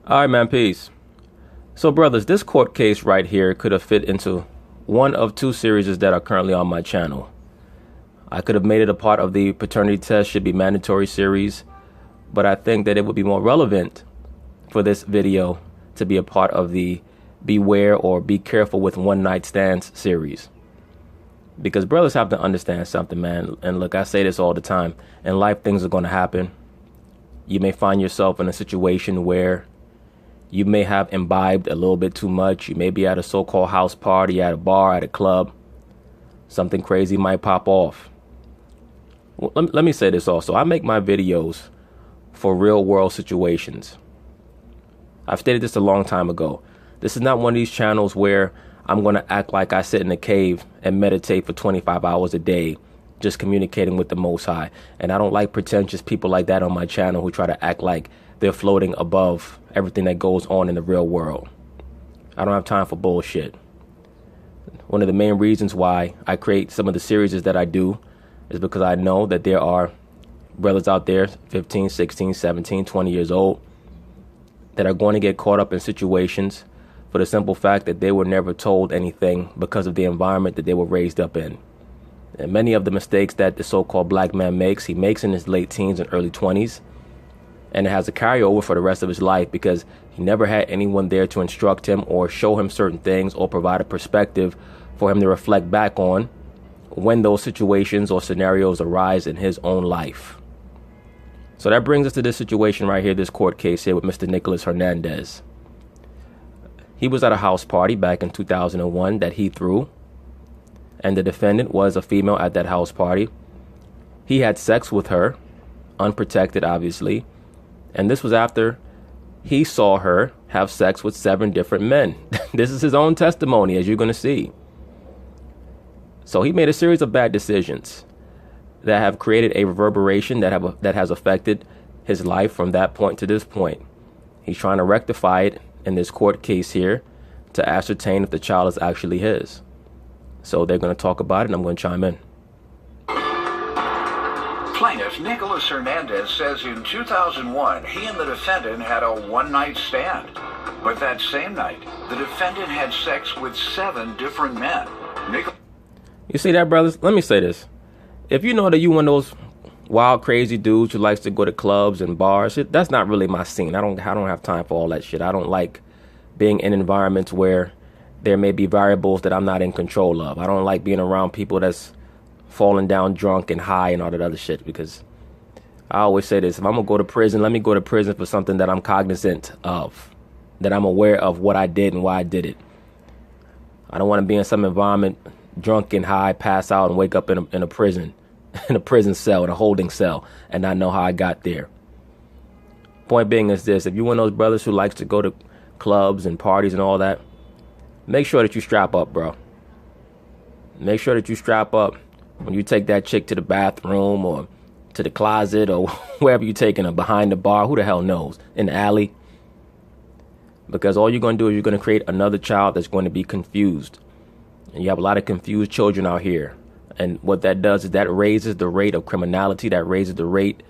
All right, man, peace. So, brothers, this court case right here could have fit into one of two series that are currently on my channel. I could have made it a part of the paternity test should be mandatory series, but I think that it would be more relevant for this video to be a part of the beware or be careful with one night stands series. Because brothers have to understand something, man. And look, I say this all the time. In life, things are going to happen. You may find yourself in a situation where you may have imbibed a little bit too much. You may be at a so-called house party, at a bar, at a club. Something crazy might pop off. Well, let me say this also. I make my videos for real world situations. I've stated this a long time ago. This is not one of these channels where I'm going to act like I sit in a cave and meditate for 25 hours a day, just communicating with the Most High. And I don't like pretentious people like that on my channel who try to act like they're floating above everything that goes on in the real world. I don't have time for bullshit. One of the main reasons why I create some of the series that I do is because I know that there are brothers out there, 15, 16, 17, 20 years old, that are going to get caught up in situations for the simple fact that they were never told anything because of the environment that they were raised up in. And many of the mistakes that the so-called black man makes, he makes in his late teens and early 20s. And it has a carryover for the rest of his life because he never had anyone there to instruct him or show him certain things or provide a perspective for him to reflect back on when those situations or scenarios arise in his own life. So that brings us to this situation right here, this court case here with Mr. Nicholas Hernandez. He was at a house party back in 2001 that he threw, and the defendant was a female at that house party. He had sex with her, unprotected obviously, and this was after he saw her have sex with 7 different men. This is his own testimony, as you're going to see. So he made a series of bad decisions that have created a reverberation that has affected his life from that point to this point. He's trying to rectify it in this court case here to ascertain if the child is actually his. So they're going to talk about it, and I'm going to chime in. Plaintiff Nicholas Hernandez says in 2001 he and the defendant had a one-night stand. But that same night, the defendant had sex with 7 different men. You see that, brothers? Let me say this. If you know that you one of those wild, crazy dudes who likes to go to clubs and bars, that's not really my scene. I don't have time for all that shit. I don't like being in environments where there may be variables that I'm not in control of. I don't like being around people that's falling down drunk and high and all that other shit, because I always say this: if I'm gonna go to prison, let me go to prison for something that I'm cognizant of, that I'm aware of what I did and why I did it. I don't want to be in some environment drunk and high, pass out and wake up in a prison, in a prison cell, in a holding cell, and not know how I got there. Point being is this: if you're one of those brothers who likes to go to clubs and parties and all that, make sure that you strap up, bro. Make sure that you strap up when you take that chick to the bathroom or to the closet or wherever you're taking her, behind the bar, who the hell knows, in the alley. Because all you're going to do is you're going to create another child that's going to be confused. And you have a lot of confused children out here. And what that does is that raises the rate of criminality, that raises the rate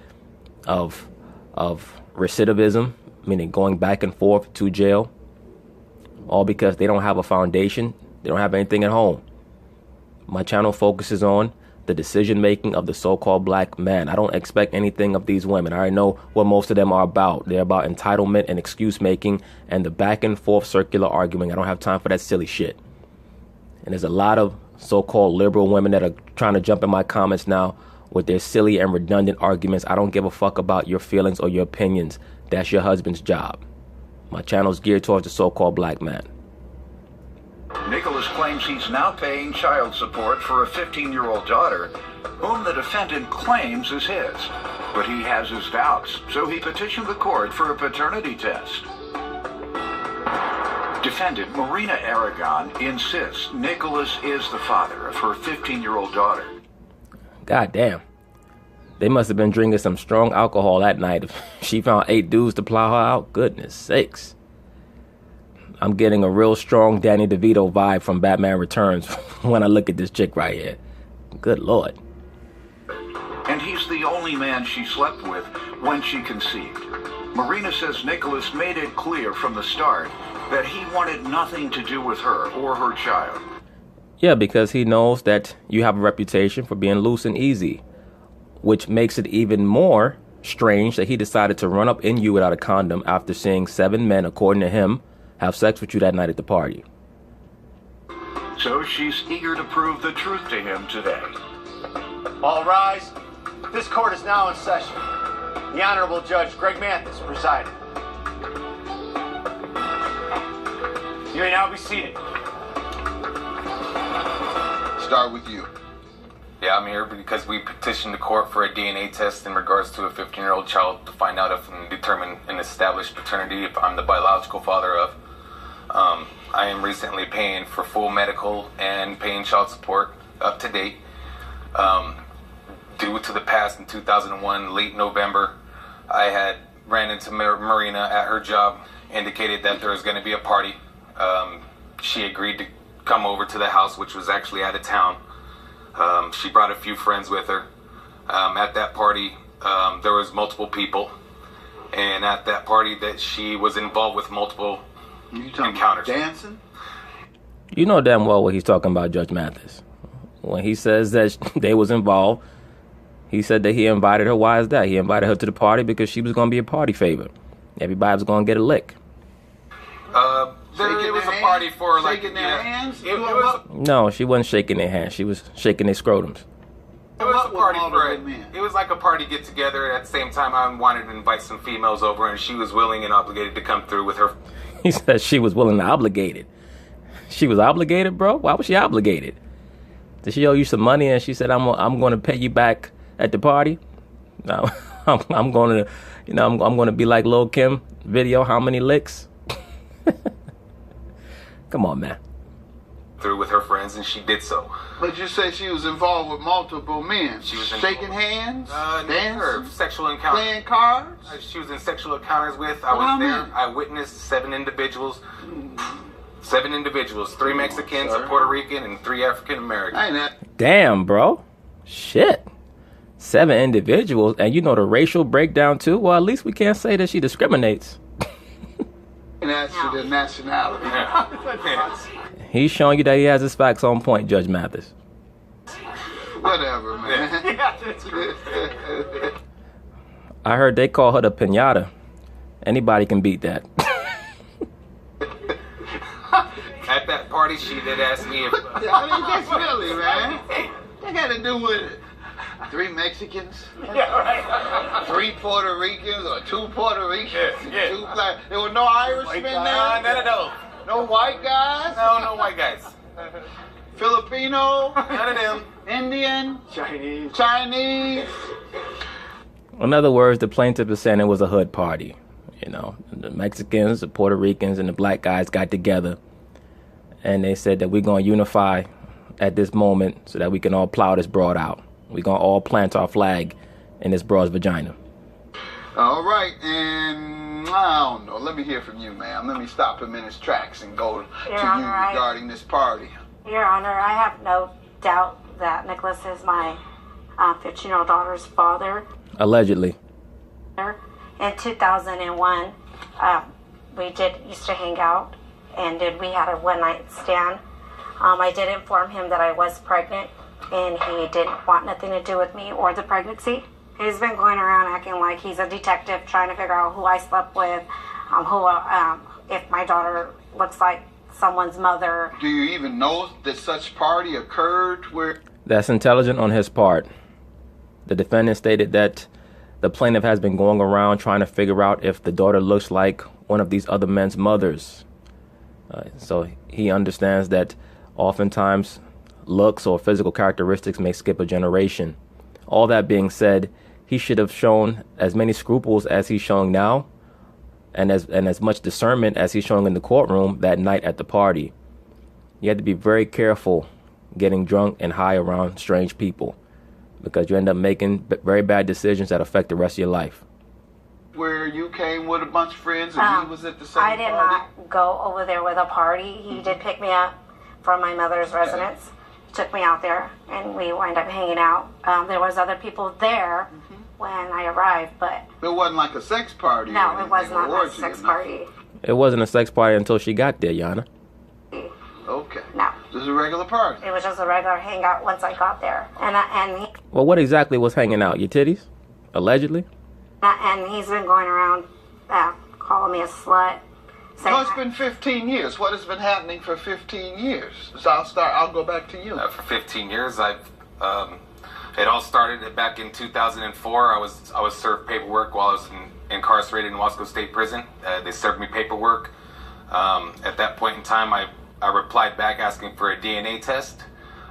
of recidivism, meaning going back and forth to jail, all because they don't have a foundation. They don't have anything at home. My channel focuses on the decision making of the so-called black man. I don't expect anything of these women. I already know what most of them are about. They're about entitlement and excuse making and the back and forth circular arguing. I don't have time for that silly shit. And there's a lot of so-called liberal women that are trying to jump in my comments now with their silly and redundant arguments. I don't give a fuck about your feelings or your opinions. That's your husband's job. My channel is geared towards the so-called black man. Nicholas claims he's now paying child support for a 15-year-old daughter, whom the defendant claims is his. But he has his doubts, so he petitioned the court for a paternity test. Defendant Marina Aragon insists Nicholas is the father of her 15-year-old daughter. God damn. They must have been drinking some strong alcohol that night if she found 8 dudes to plow her out. Goodness sakes. I'm getting a real strong Danny DeVito vibe from Batman Returns when I look at this chick right here. Good Lord. And he's the only man she slept with when she conceived. Marina says Nicholas made it clear from the start that he wanted nothing to do with her or her child. Yeah, because he knows that you have a reputation for being loose and easy, which makes it even more strange that he decided to run up in you without a condom after seeing 7 men, according to him, have sex with you that night at the party. So she's eager to prove the truth to him today. All rise. This court is now in session. The Honorable Judge Greg Mathis presiding. You may now be seated. Start with you. Yeah, I'm here because we petitioned the court for a DNA test in regards to a 15-year-old child to find out if and determine and establish paternity if I'm the biological father of. I am recently paying for full medical and paying child support up to date. Due to the past in 2001, late November, I had ran into Marina at her job, indicated that there was going to be a party. She agreed to come over to the house, which was actually out of town. She brought a few friends with her. At that party, there was multiple people, and at that party that she was involved with multiple encounters. Dancing? You know damn well what he's talking about, Judge Mathis. When he says that they was involved, he said that he invited her. Why is that? He invited her to the party because she was going to be a party favor. Everybody was going to get a lick. It was a party for like shaking their hands. No, she wasn't shaking their hands. She was shaking their scrotums. It was a party for it. It was like a party get together. At the same time, I wanted to invite some females over, and she was willing and obligated to come through with her. He said she was willing and obligated. She was obligated, bro? Why was she obligated? Did she owe you some money and she said, I'm going to pay you back at the party? No, I'm going to, I'm going to be like Lil' Kim video, how many licks? Come on, man. Through with her friends, and she did so. But you say she was involved with multiple men. She was shaking hands, dancing, sexual encounters, playing cards. She was in sexual encounters with. I was there. I witnessed 7 individuals. 7 individuals, 3 Mexicans, a Puerto Rican, and 3 African Americans. Damn, bro. Shit. 7 individuals, and you know the racial breakdown too? Well, at least we can't say that she discriminates. And that's to the nationality. Yeah. He's showing you that he has his facts on point, Judge Mathis. Whatever, man. I heard they call her the pinata. Anybody can beat that. At that party, she did ask me if... I mean, that's really, man. They got to do with it. 3 Mexicans, 3 Puerto Ricans, or 2 Puerto Ricans, 2 black. There were no Irishmen there. No. No white guys. No white guys. Filipino. None of them. Indian. Chinese. In other words, the plaintiff is saying it was a hood party. You know, the Mexicans, the Puerto Ricans, and the black guys got together, and they said that we're going to unify at this moment so that we can all plow this broad out. We're going to all plant our flag in this broad's vagina. All right, and I don't know. Let me hear from you, ma'am. Let me stop him in his tracks and go to you regarding this party. Your Honor, I have no doubt that Nicholas is my 15-year-old daughter's father. Allegedly. In 2001, we used to hang out, and we had a one-night stand. I did inform him that I was pregnant, and he didn't want nothing to do with me or the pregnancy. He's been going around acting like he's a detective, trying to figure out who I slept with, if my daughter looks like someone's mother. Do you even know that such party occurred where... That's intelligent on his part. The defendant stated that the plaintiff has been going around trying to figure out if the daughter looks like one of these other men's mothers. So he understands that oftentimes looks or physical characteristics may skip a generation. All that being said, he should have shown as many scruples as he's showing now, and as much discernment as he's showing in the courtroom that night at the party. You have to be very careful getting drunk and high around strange people, because you end up making very bad decisions that affect the rest of your life. Where you came with a bunch of friends and he was at the same party? I did not go over there with a party. He did pick me up from my mother's residence, took me out there, and we wound up hanging out. There was other people there when I arrived, but It wasn't like a sex party. no, or it was anything, not or a orgy or sex nothing. party. It wasn't a sex party until she got there, Yana. Okay. No, Just a regular party. it was just a regular hangout once I got there, and Well, what exactly was hanging out? Your titties? Allegedly? he's been going around calling me a slut. Saying No, it's been 15 years. What has been happening for 15 years? So I'll go back to you. For 15 years, it all started back in 2004. I was served paperwork while I was incarcerated in Wasco State Prison. They served me paperwork. At that point in time, I replied back asking for a DNA test.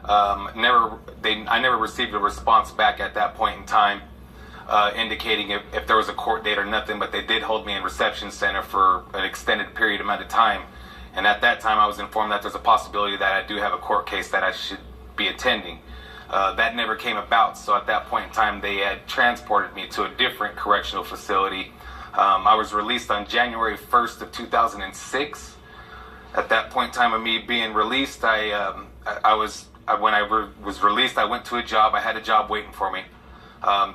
I never received a response back at that point in time, indicating if there was a court date or nothing, but they did hold me in reception center for an extended period amount of time. And at that time, I was informed that there's a possibility that I do have a court case that I should be attending. That never came about, so at that point in time, they had transported me to a different correctional facility. I was released on January 1st of 2006. At that point in time of me being released, when I was released, I went to a job. I had a job waiting for me.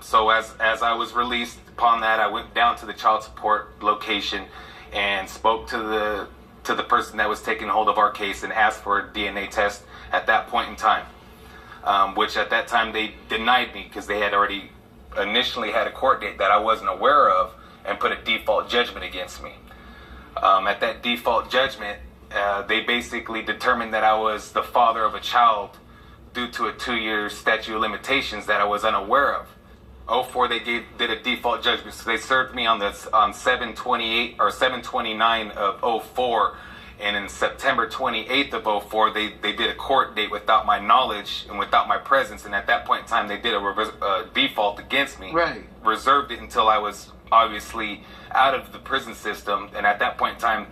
So as I was released, upon that, I went down to the child support location and spoke to the person that was taking hold of our case and asked for a DNA test at that point in time, which at that time they denied me because they had already initially had a court date that I wasn't aware of and put a default judgment against me. At that default judgment, they basically determined that I was the father of a child due to a 2-year statute of limitations that I was unaware of. 04, they did a default judgment, so they served me on 7/28 or 7/29 of 04, and in September 28th of 04, they did a court date without my knowledge and without my presence, and at that point in time, they did a default against me. Right. Reserved it until I was obviously out of the prison system, and at that point in time,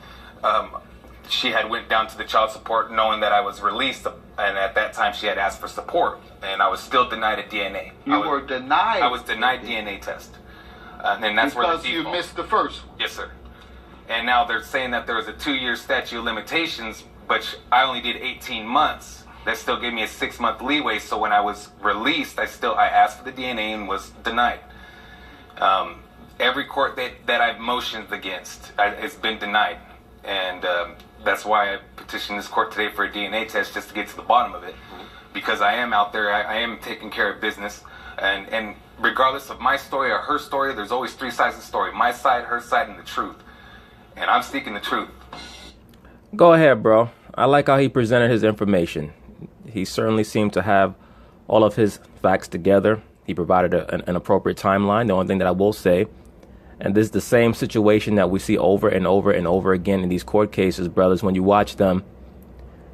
she had went down to the child support knowing that I was released, and at that time she had asked for support, and I was still denied a DNA. You were denied. I was denied DNA test, and that's where the because you default. missed the first one. Yes, sir. And now they're saying that there was a 2-year statute of limitations, but I only did 18 months. That still gave me a 6-month leeway. So when I was released, I asked for the DNA and was denied. Every court that I've motioned against, it's been denied, and that's why I petitioned this court today for a DNA test, just to get to the bottom of it, because I am out there, I am taking care of business, and regardless of my story or her story, there's always 3 sides of the story: my side, her side, and the truth. And I'm speaking the truth. Go ahead, bro. I like how he presented his information. He certainly seemed to have all of his facts together. He provided an appropriate timeline. The only thing that I will say, and this is the same situation that we see over and over and over again in these court cases, brothers, when you watch them,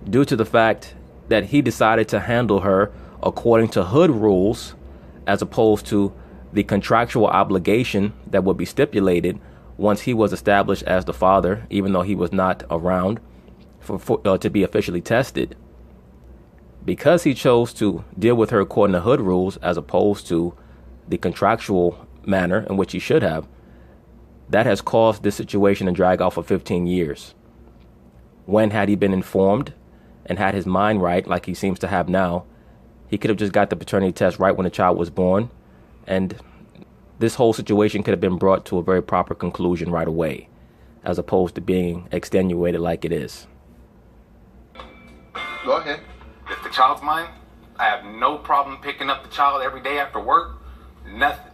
due to the fact that he decided to handle her according to hood rules, as opposed to the contractual obligation that would be stipulated once he was established as the father, even though he was not around to be officially tested. Because he chose to deal with her according to hood rules as opposed to the contractual manner in which he should have, that has caused this situation to drag out for 15 years. When had he been informed and had his mind right, like he seems to have now, he could have just got the paternity test right when the child was born, and this whole situation could have been brought to a very proper conclusion right away, as opposed to being extenuated like it is. Go ahead. If the child's mine, I have no problem picking up the child every day after work, nothing.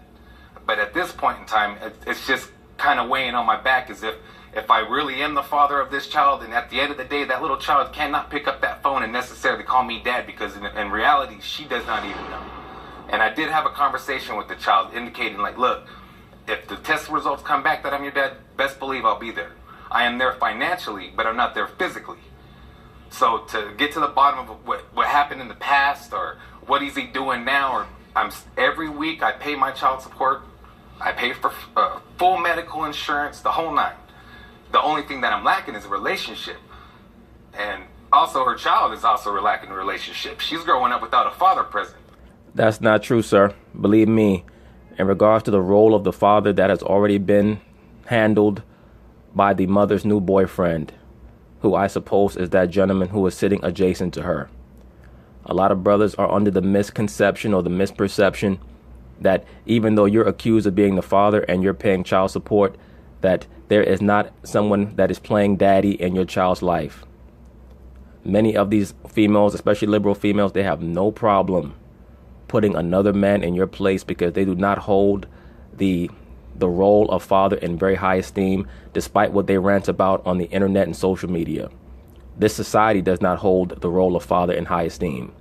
But at this point in time, it's just kind of weighing on my back as if I really am the father of this child, and at the end of the day, that little child cannot pick up that phone and necessarily call me dad, because in reality, she does not even know. And I did have a conversation with the child indicating, like, look, if the test results come back that I'm your dad, best believe I'll be there. I am there financially, but I'm not there physically. So to get to the bottom of what happened in the past, or what is he doing now, or every week I pay my child support, I pay for full medical insurance, the whole 9. The only thing that I'm lacking is a relationship. And also her child is also lacking a relationship. She's growing up without a father present. That's not true, sir. Believe me, in regards to the role of the father, that has already been handled by the mother's new boyfriend, who I suppose is that gentleman who is sitting adjacent to her. A lot of brothers are under the misconception or the misperception that even though you're accused of being the father and you're paying child support, that there is not someone that is playing daddy in your child's life. Many of these females, especially liberal females, they have no problem putting another man in your place because they do not hold the role of father in very high esteem, despite what they rant about on the internet and social media. This society does not hold the role of father in high esteem,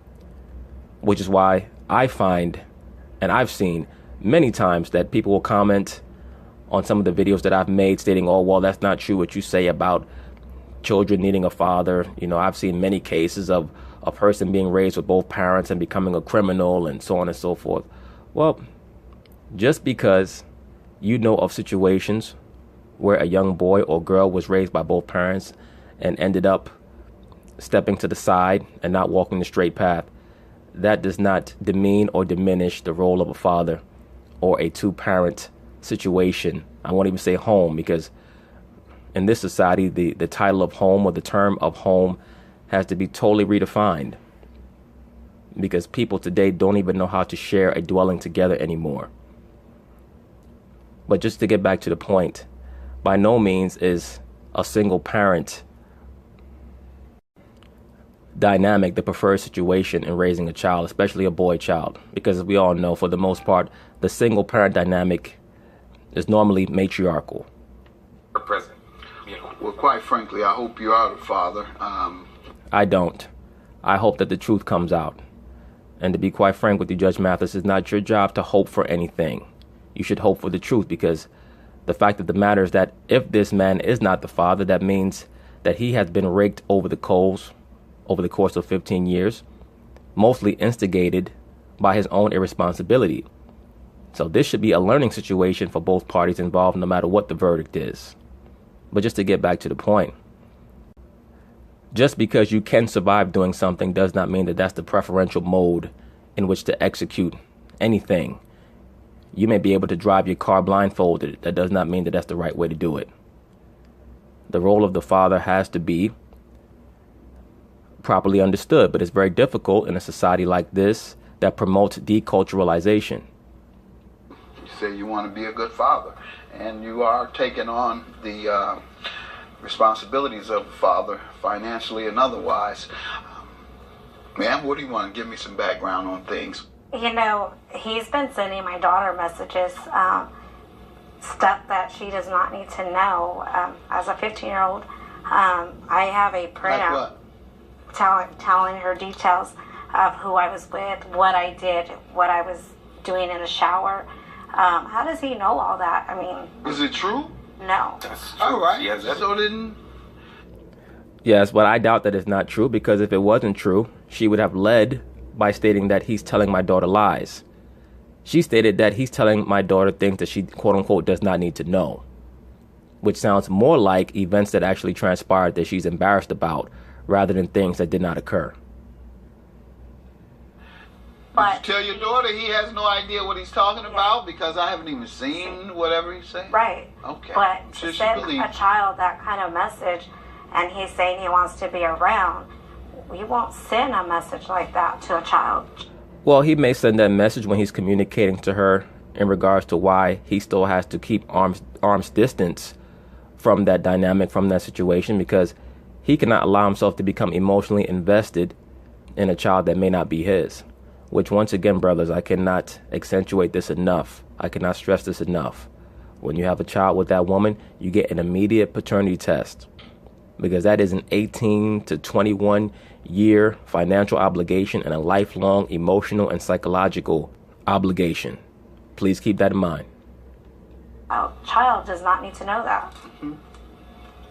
which is why I find, and I've seen many times, that people will comment on some of the videos that I've made stating, oh, well, that's not true what you say about children needing a father. You know, I've seen many cases of a person being raised with both parents and becoming a criminal and so on and so forth. Well, just because you know of situations where a young boy or girl was raised by both parents and ended up stepping to the side and not walking the straight path, that does not demean or diminish the role of a father or a two-parent situation. I won't even say home, because in this society, the title of home or the term of home has to be totally redefined, because people today don't even know how to share a dwelling together anymore. But just to get back to the point, by no means is a single parent dynamic the preferred situation in raising a child, especially a boy child, because as we all know, for the most part, the single parent dynamic is normally matriarchal. President. Well, quite frankly, I hope you are the father. I don't. I hope that the truth comes out. And to be quite frank with you, Judge Mathis, it's not your job to hope for anything. You should hope for the truth, because the fact of the matter is that if this man is not the father, that means that he has been raked over the coals over the course of 15 years, mostly instigated by his own irresponsibility. So this should be a learning situation for both parties involved, no matter what the verdict is. But just to get back to the point, just because you can survive doing something does not mean that that's the preferential mode in which to execute anything. You may be able to drive your car blindfolded. That does not mean that that's the right way to do it. The role of the father has to be properly understood, but it's very difficult in a society like this that promotes deculturalization. You say you want to be a good father, and you are taking on the responsibilities of a father, financially and otherwise. Ma'am, what do you want to give me some background on things? You know, he's been sending my daughter messages, stuff that she does not need to know. As a 15-year-old, I have a printout. Like what? Telling her details of who I was with, what I did, what I was doing in the shower. How does he know all that? I mean, is it true? No. All right. Yes, So then, Yes, but I doubt that it's not true, because if it wasn't true, she would have led by stating that he's telling my daughter lies. She stated that he's telling my daughter things that she, quote unquote, does not need to know, which sounds more like events that actually transpired that she's embarrassed about, rather than things that did not occur. But did you tell your daughter he has no idea what he's talking about, because I haven't even seen whatever he's saying? right. Okay. But I'm sure to she send believes. a child that kind of message, and he's saying he wants to be around, you won't send a message like that to a child. Well, he may send that message when he's communicating to her in regards to why he still has to keep arm's distance from that dynamic, from that situation, because he cannot allow himself to become emotionally invested in a child that may not be his. Which, once again, brothers, I cannot accentuate this enough. I cannot stress this enough. When you have a child with that woman, you get an immediate paternity test, because that is an 18 to 21 year financial obligation and a lifelong emotional and psychological obligation. Please keep that in mind. A child does not need to know that.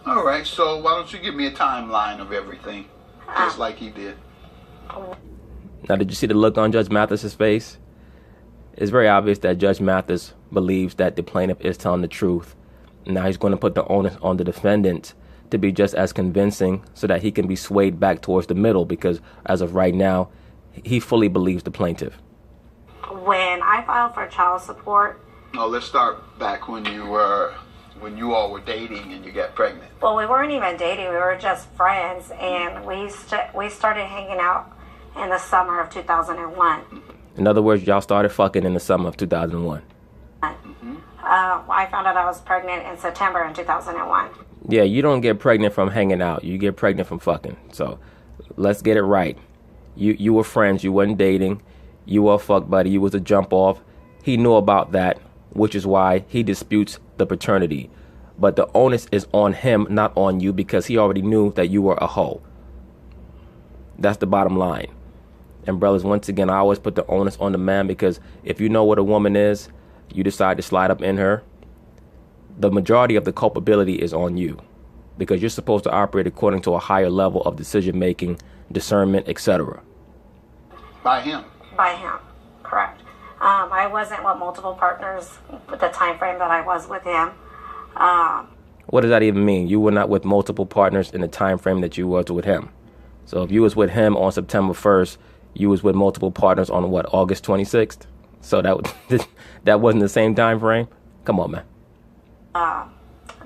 All right, so why don't you give me a timeline of everything, just like he did? Now, did you see the look on Judge Mathis's face? It's very obvious that Judge Mathis believes that the plaintiff is telling the truth. Now he's going to put the onus on the defendant to be just as convincing so that he can be swayed back towards the middle, because as of right now, he fully believes the plaintiff. When I filed for child support, No, let's start back when you all were dating and you got pregnant. well, we weren't even dating. We were just friends, and we started hanging out in the summer of 2001. In other words, y'all started fucking in the summer of 2001. I found out I was pregnant in September in 2001. Yeah, you don't get pregnant from hanging out. You get pregnant from fucking. So let's get it right. You were friends. You wasn't dating. You were a fuck buddy. You was a jump off. He knew about that, which is why he disputes the paternity. But the onus is on him, not on you, because he already knew that you were a hoe. That's the bottom line. And brothers, once again, I always put the onus on the man, because if you know what a woman is, you decide to slide up in her, the majority of the culpability is on you, because you're supposed to operate according to a higher level of decision making, discernment, etc. By him. By him, correct. I wasn't with multiple partners with the time frame that I was with him. What does that even mean? You were not with multiple partners in the time frame that you was with him. So if you was with him on September 1st, you was with multiple partners on what, August 26th? So that wasn't the same time frame? Come on, man.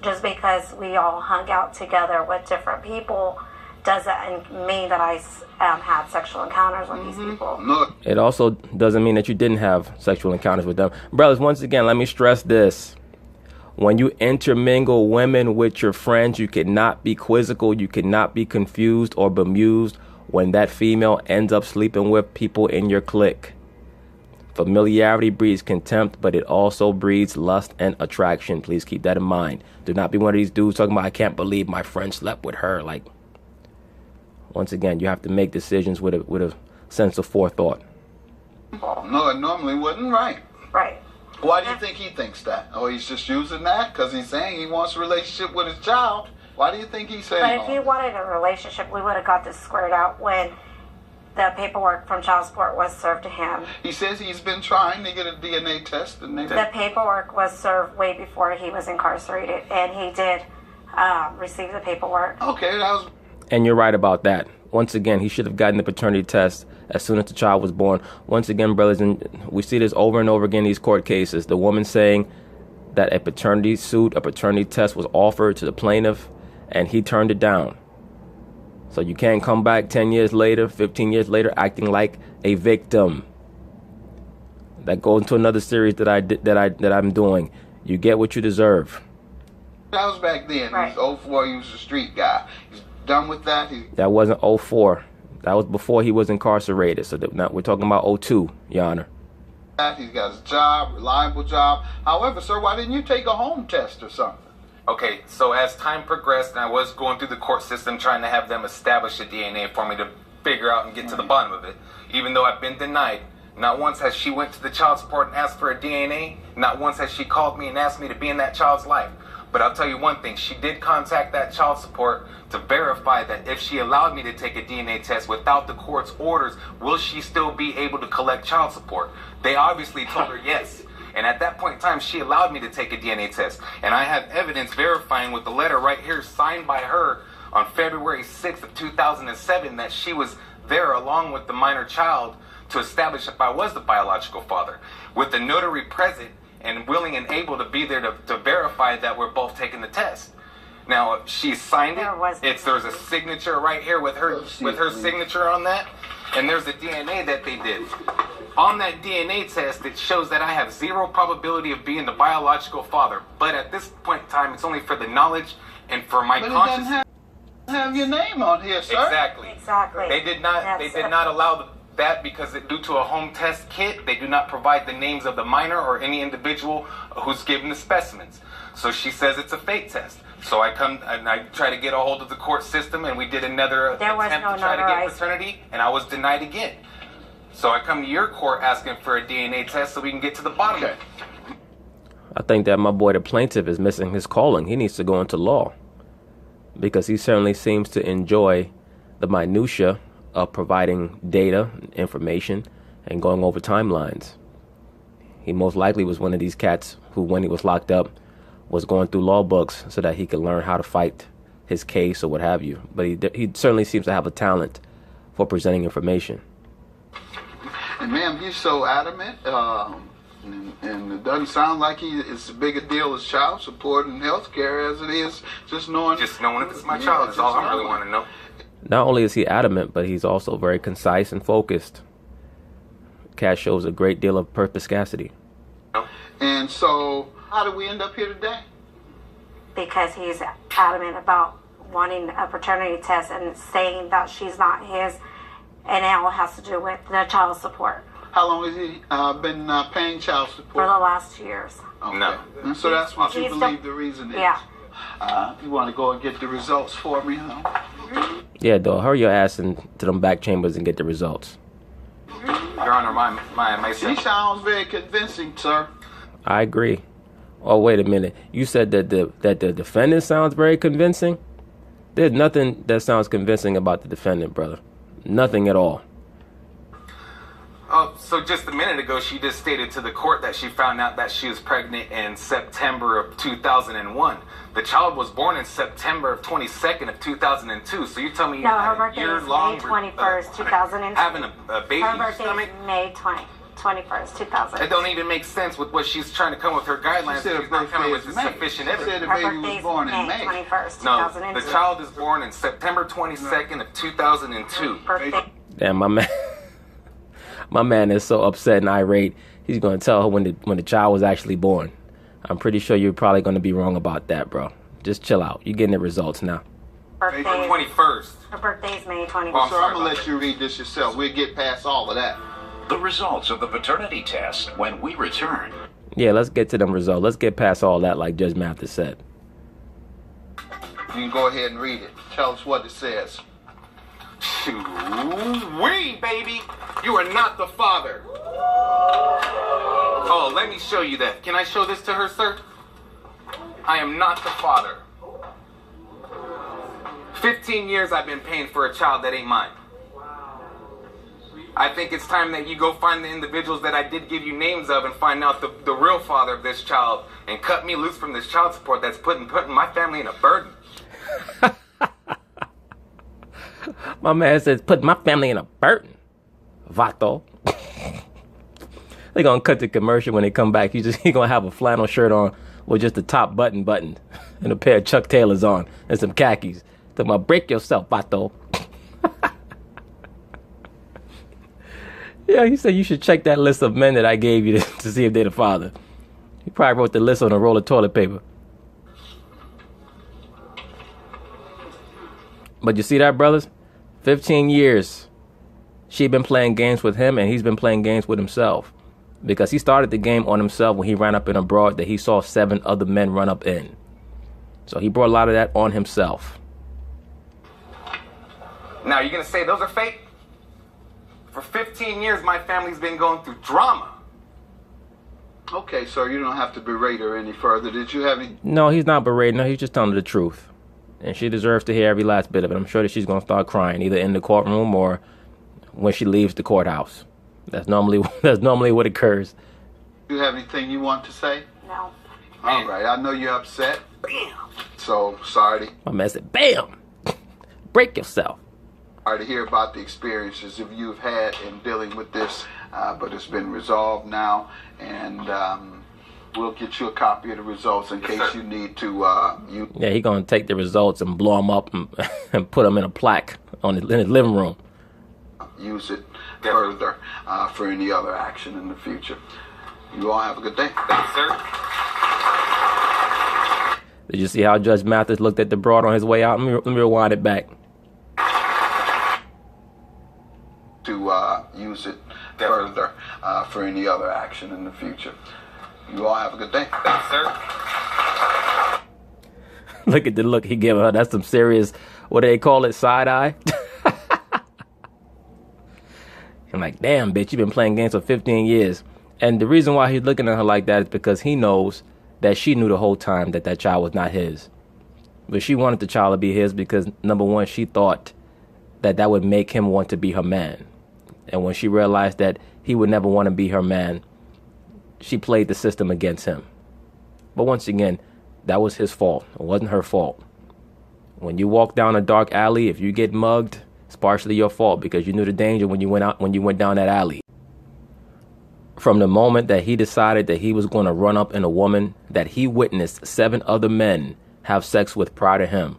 Just because we all hung out together with different people doesn't mean that I had sexual encounters with these people. Look. It also doesn't mean that you didn't have sexual encounters with them. Brothers, once again, let me stress this. When you intermingle women with your friends, you cannot be quizzical, you cannot be confused or bemused when that female ends up sleeping with people in your clique. Familiarity breeds contempt, but it also breeds lust and attraction. Please keep that in mind. Do not be one of these dudes talking about, I can't believe my friend slept with her. Like, once again, you have to make decisions with a sense of forethought. No, it normally wouldn't, right? Right. Why do you think he thinks that? Oh, he's just using that because he's saying he wants a relationship with his child. Why do you think he's saying But if he wanted a relationship, we would have got this squared out when the paperwork from child support was served to him. He says he's been trying to get a DNA test. And The paperwork was served way before he was incarcerated, and he did receive the paperwork. Okay, that was... And you're right about that. Once again, he should have gotten the paternity test as soon as the child was born. Once again, brothers, and we see this over and over again in these court cases. The woman saying that a paternity suit, a paternity test was offered to the plaintiff, and he turned it down. So you can't come back 10 years later, 15 years later, acting like a victim. That goes into another series that I'm doing. You get what you deserve. That was back then. Right. He was 04, he was a street guy. He's done with that. That wasn't 04. That was before he was incarcerated. So now we're talking about 02, Your Honor. He's got his job, reliable job. However, sir, why didn't you take a home test or something? Okay, so as time progressed and I was going through the court system trying to have them establish a DNA for me to figure out and get to the bottom of it, even though I've been denied, not once has she went to the child support and asked for a DNA, not once has she called me and asked me to be in that child's life. But I'll tell you one thing, she did contact that child support to verify that if she allowed me to take a DNA test without the court's orders, will she still be able to collect child support? They obviously told her yes. And at that point in time, she allowed me to take a DNA test. And I have evidence verifying with the letter right here signed by her on February 6th of 2007 that she was there along with the minor child to establish if I was the biological father. With the notary present and willing and able to be there to verify that we're both taking the test. Now, she signed it. There's a signature right here with her signature on that. And there's the DNA that they did. On that DNA test, it shows that I have zero probability of being the biological father. But at this point in time, it's only for the knowledge and for my conscience. It doesn't have your name on here, sir. Exactly. They did not allow that because due to a home test kit, they do not provide the names of the minor or any individual who's given the specimens. So she says it's a fake test. So I come and I try to get a hold of the court system, and we did another attempt to try to get paternity, and I was denied again. So I come to your court asking for a DNA test so we can get to the bottom of it. I think that my boy, the plaintiff, is missing his calling. He needs to go into law, because he certainly seems to enjoy the minutia of providing data, information, and going over timelines. He most likely was one of these cats who, when he was locked up, was going through law books so that he could learn how to fight his case or what have you. But he certainly seems to have a talent for presenting information. And ma'am, he's so adamant, and it doesn't sound like it's as big a deal as child support and health care as it is just knowing if it's my child is all I really want to know. Not only is he adamant, but he's also very concise and focused. Cat shows a great deal of perspicacity. And so, how did we end up here today? Because he's adamant about wanting a paternity test and saying that she's not his, and it all has to do with the child support How long has he been paying child for support? the last 2 years. Okay. No. And so that's what you He's believe the reason is? Yeah. You want to go and get the results for me, huh? Yeah, dog, hurry your ass into them back chambers and get the results. Your Honor, my She sounds very convincing, sir. I agree. Oh, wait a minute. You said that the defendant sounds very convincing? There's nothing that sounds convincing about the defendant, brother. Nothing at all. Oh, so just a minute ago, she just stated to the court that she found out that she was pregnant in September of 2001. The child was born in September of 22nd of 2002. So you tell me you No, her had a birthday is year-long May 21st, 2002. having a baby Her in your birthday stomach? is May 21st, 2000. It don't even make sense with what she's trying to come with her guidelines. She said her She's not coming birthday with is May. sufficient She evidence. said the Her baby birthday was is born in May May. 21st, No, 2002. the child is born in September 22nd of 2002. Birthday. Damn, my man is so upset and irate. He's going to tell her when the child was actually born. I'm pretty sure you're probably going to be wrong about that, bro. Just chill out. You're getting the results now. May Birthday is, 21st. her birthday is May 21st. Oh, I'm Sir, sorry I'm going to about let you read this yourself. We'll get past all of that. The results of the paternity test when we return. Yeah, let's get to them results. Let's get past all that like Judge Mathis said. You can go ahead and read it. Tell us what it says. We, baby, you are not the father. Oh, let me show you that. Can I show this to her, sir? I am not the father. 15 years I've been paying for a child that ain't mine. I think it's time that you go find the individuals that I did give you names of and find out the real father of this child and cut me loose from this child support that's putting my family in a burden. My man says, put my family in a burden. Vato. They're going to cut the commercial when they come back. He going to have a flannel shirt on with just the top buttoned and a pair of Chuck Taylors on and some khakis. Talking about, break yourself, Vato. Yeah, he said you should check that list of men that I gave you to see if they're the father. He probably wrote the list on a roll of toilet paper. But you see that, brothers? 15 years. She been playing games with him, and he's been playing games with himself. Because he started the game on himself when he ran up in a broad that he saw 7 other men run up in. So he brought a lot of that on himself. Now, you're going to say those are fake? For 15 years, my family's been going through drama. Okay, sir, you don't have to berate her any further. Did you have any... No, he's not berating her. He's just telling her the truth. And she deserves to hear every last bit of it. I'm sure that she's going to start crying either in the courtroom or when she leaves the courthouse. That's normally what occurs. Do you have anything you want to say? No. All right, I know you're upset. Bam. So, sorry My man said, bam! Break yourself. to hear about the experiences that you've had in dealing with this, but it's been resolved now, and we'll get you a copy of the results in case you need to. Yeah, he going to take the results and blow them up and put them in a plaque in his living room. Use it further for any other action in the future. You all have a good day. Thanks, sir. Did you see how Judge Mathis looked at the broad on his way out? Let me rewind it back. To use it further for any other action in the future. You all have a good day. Thanks, sir. Look at the look he gave her. That's some serious, what do they call it, side eye? I'm like, damn, bitch, you've been playing games for 15 years. And the reason why he's looking at her like that is because he knows that she knew the whole time that child was not his. But she wanted the child to be his because, number one, she thought that would make him want to be her man. And when she realized that he would never want to be her man, she played the system against him. But once again, that was his fault. It wasn't her fault. When you walk down a dark alley, if you get mugged, it's partially your fault because you knew the danger when you went down that alley. From the moment that he decided that he was going to run up in a woman that he witnessed 7 other men have sex with prior to him,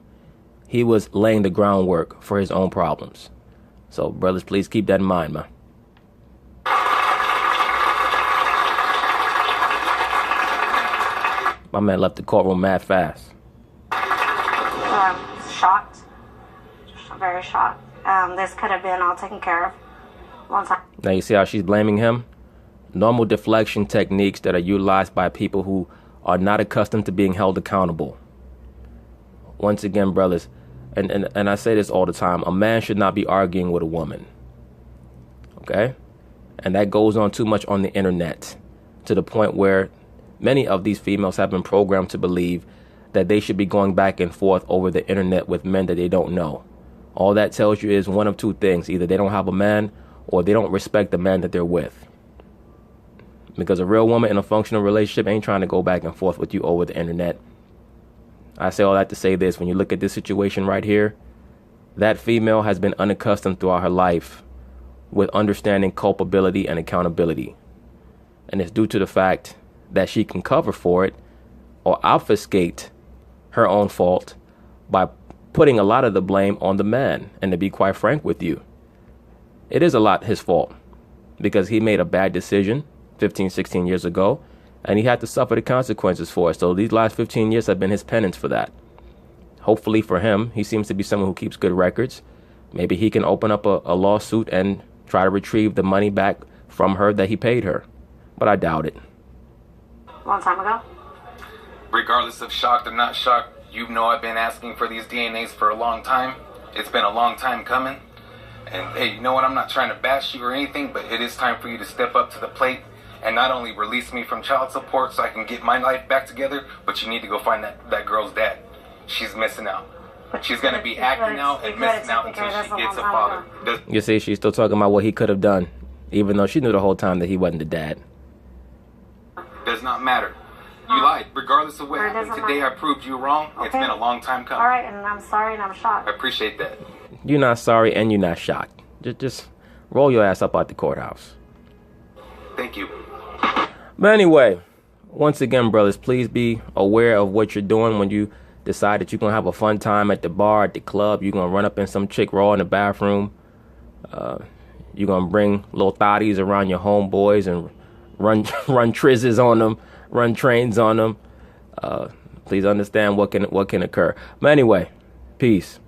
he was laying the groundwork for his own problems. So, brothers, please keep that in mind, man. My man left the courtroom mad fast. Shocked. Very shocked. This could have been all taken care of one time. Now you see how she's blaming him? Normal deflection techniques that are utilized by people who are not accustomed to being held accountable. Once again, brothers, and I say this all the time, a man should not be arguing with a woman. Okay? And that goes on too much on the internet, to the point where many of these females have been programmed to believe that they should be going back and forth over the internet with men that they don't know. All that tells you is one of two things. Either they don't have a man, or they don't respect the man that they're with. Because a real woman in a functional relationship ain't trying to go back and forth with you over the internet. I say all that to say this. When you look at this situation right here, that female has been unaccustomed throughout her life with understanding culpability and accountability. And it's due to the fact that she can cover for it or obfuscate her own fault by putting a lot of the blame on the man. And to be quite frank with you, it is a lot his fault, because he made a bad decision 15, 16 years ago, and he had to suffer the consequences for it. So these last 15 years have been his penance for that. Hopefully for him, he seems to be someone who keeps good records. Maybe he can open up a lawsuit and try to retrieve the money back from her that he paid her. But I doubt it. Long time ago? Regardless of shocked or not shocked, you know I've been asking for these DNAs for a long time. It's been a long time coming. And hey, you know what? I'm not trying to bash you or anything, but it is time for you to step up to the plate and not only release me from child support so I can get my life back together, but you need to go find that girl's dad. She's missing out. She's going to be acting out and missing out until she gets a father. You see, she's still talking about what he could have done, even though she knew the whole time that he wasn't the dad. Does not matter. You lied. Regardless of what happened today, I proved you wrong. Okay. It's been a long time coming. All right, and I'm sorry and I'm shocked. I appreciate that. You're not sorry and you're not shocked. Just roll your ass up out the courthouse. Thank you. But anyway, once again, brothers, please be aware of what you're doing when you decide that you're going to have a fun time at the bar, at the club. You're going to run up in some chick raw in the bathroom. You're going to bring little thotties around your homeboys and run trizzes on them, run trains on them. Please understand what can occur. But anyway, peace.